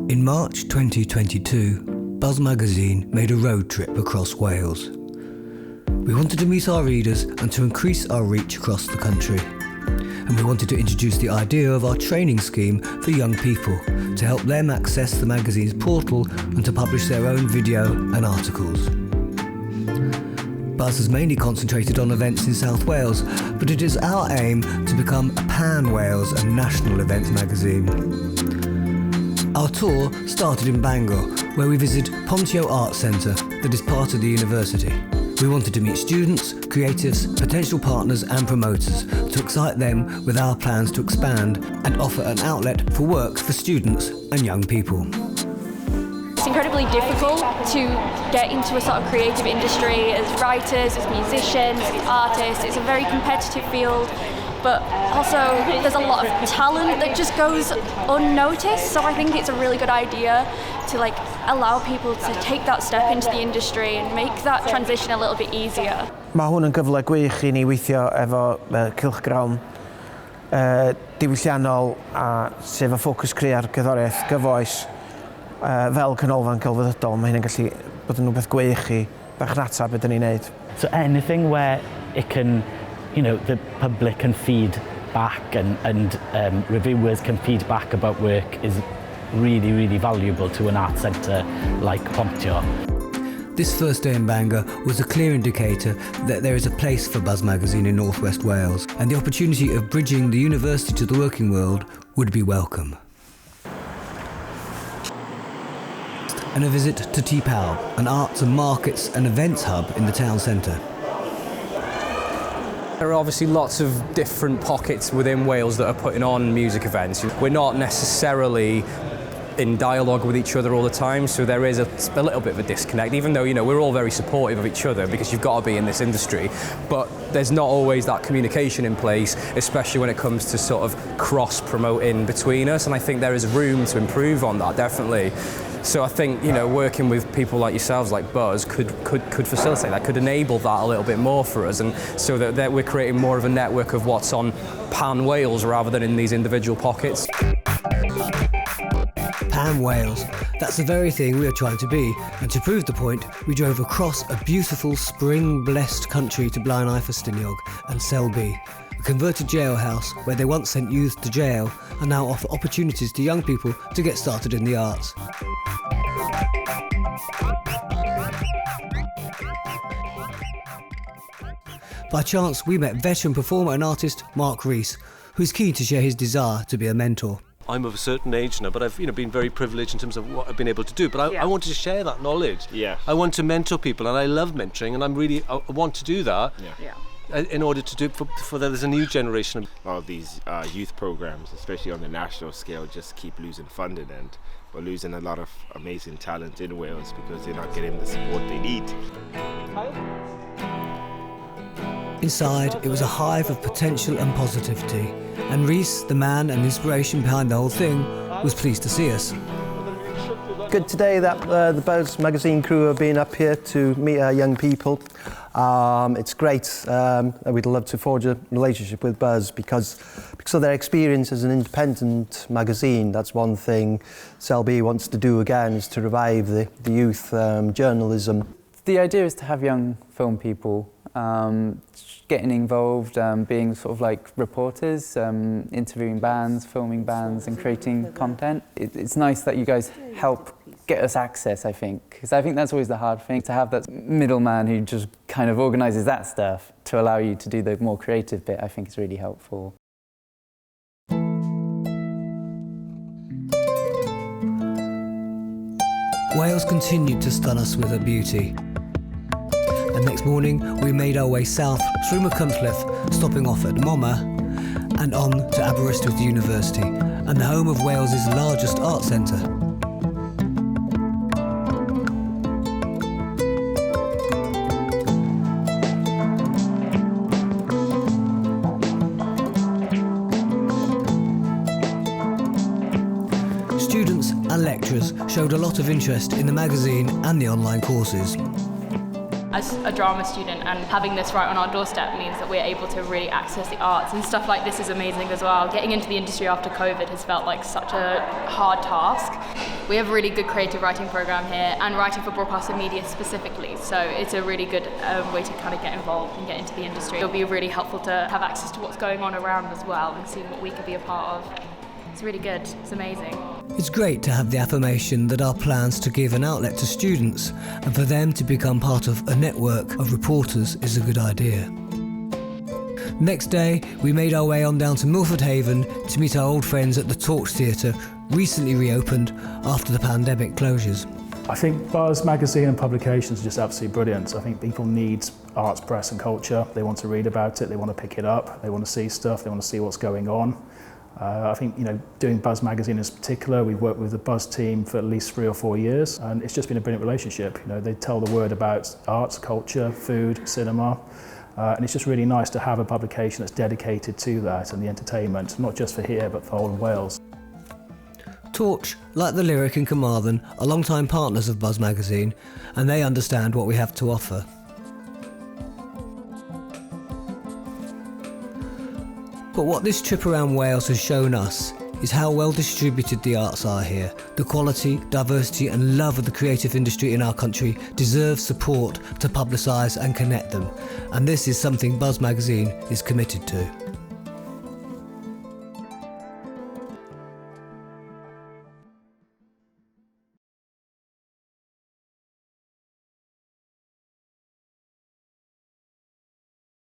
In March 2022, Buzz magazine made a road trip across Wales. We wanted to meet our readers and to increase our reach across the country. And we wanted to introduce the idea of our training scheme for young people to help them access the magazine's portal and to publish their own video and articles. Buzz has mainly concentrated on events in South Wales, but it is our aim to become a pan-Wales and national events magazine. Our tour started in Bangor, where we visited Pontio Art Centre that is part of the university. We wanted to meet students, creatives, potential partners and promoters to excite them with our plans to expand and offer an outlet for work for students and young people. It's incredibly difficult to get into a sort of creative industry as writers, as musicians, as artists. It's a very competitive field, but also there's a lot of talent that just goes unnoticed. So I think it's a really good idea to allow people to take that step into the industry and make that transition a little bit easier. Mae hwn yn gyfle gwych I ni weithio efo cylchgrawn diwylliannol a sef y ffocws creu ar gerddoriaeth gyfoes fel canolfan celfyddydol. Mae hynny'n gallu bod yn rhywbeth gwych I berchnata beth ni'n neud. So anything where it can, the public can feed back and reviewers can feed back about work is really, really valuable to an art centre like Pontio. This first day in Bangor was a clear indicator that there is a place for Buzz magazine in North West Wales, and the opportunity of bridging the university to the working world would be welcome. And a visit to Tpal, an arts and markets and events hub in the town centre. There are obviously lots of different pockets within Wales that are putting on music events. We're not necessarily in dialogue with each other all the time, so there is a little bit of a disconnect, even though we're all very supportive of each other because you've got to be in this industry, but there's not always that communication in place, especially when it comes to sort of cross-promoting between us, and I think there is room to improve on that, definitely. So I think working with people like yourselves, like Buzz, could facilitate that, could enable that a little bit more for us, and so that we're creating more of a network of what's on Pan Wales rather than in these individual pockets. Pan Wales, that's the very thing we are trying to be, and to prove the point, we drove across a beautiful spring-blessed country to Blaenau Festiniog and Selby, a converted jailhouse where they once sent youth to jail and now offer opportunities to young people to get started in the arts. By chance, we met veteran performer and artist Mark Rees, who's keen to share his desire to be a mentor. I'm of a certain age now, but I've been very privileged in terms of what I've been able to do. But I wanted to share that knowledge. Yeah. I want to mentor people, and I love mentoring, and I want to do that. Yeah. In order to do for there's a new generation. All these youth programs, especially on the national scale, just keep losing funding, and we're losing a lot of amazing talent in Wales because they're not getting the support they need. Inside, it was a hive of potential and positivity, and Rees, the man and inspiration behind the whole thing, was pleased to see us. Good today that the Buzz magazine crew have been up here to meet our young people. It's great. We'd love to forge a relationship with Buzz because of their experience as an independent magazine. That's one thing Selby wants to do again, is to revive the youth journalism. The idea is to have young film people getting involved, being sort of like reporters, interviewing bands, filming bands and creating content. It's nice that you guys help get us access, I think, because I think that's always the hard thing, to have that middleman who just kind of organises that stuff to allow you to do the more creative bit. I think is really helpful. Wales continued to stun us with her beauty. And next morning, we made our way south through Machynlleth, stopping off at Moma and on to Aberystwyth University, and the home of Wales's largest art centre. Students and lecturers showed a lot of interest in the magazine and the online courses. as a drama student, and having this right on our doorstep means that we're able to really access the arts, and stuff like this is amazing as well. Getting into the industry after COVID has felt like such a hard task. We have a really good creative writing program here, and writing for broadcast and media specifically, so it's a really good way to kind of get involved and get into the industry. It'll be really helpful to have access to what's going on around as well and seeing what we could be a part of. It's really good, it's amazing. It's great to have the affirmation that our plans to give an outlet to students and for them to become part of a network of reporters is a good idea. Next day, we made our way on down to Milford Haven to meet our old friends at the Torch Theatre, recently reopened after the pandemic closures. I think Buzz magazine and publications are just absolutely brilliant. I think people need arts, press and culture. They want to read about it, they want to pick it up, they want to see stuff, they want to see what's going on. I think, doing Buzz magazine in particular, we've worked with the Buzz team for at least 3 or 4 years, and it's just been a brilliant relationship. They tell the word about arts, culture, food, cinema, and it's just really nice to have a publication that's dedicated to that and the entertainment, not just for here, but for whole of Wales. Torch, like the Lyric in Carmarthen, are long-time partners of Buzz magazine, and they understand what we have to offer. But what this trip around Wales has shown us is how well distributed the arts are here. The quality, diversity and love of the creative industry in our country deserves support to publicise and connect them, and this is something Buzz magazine is committed to.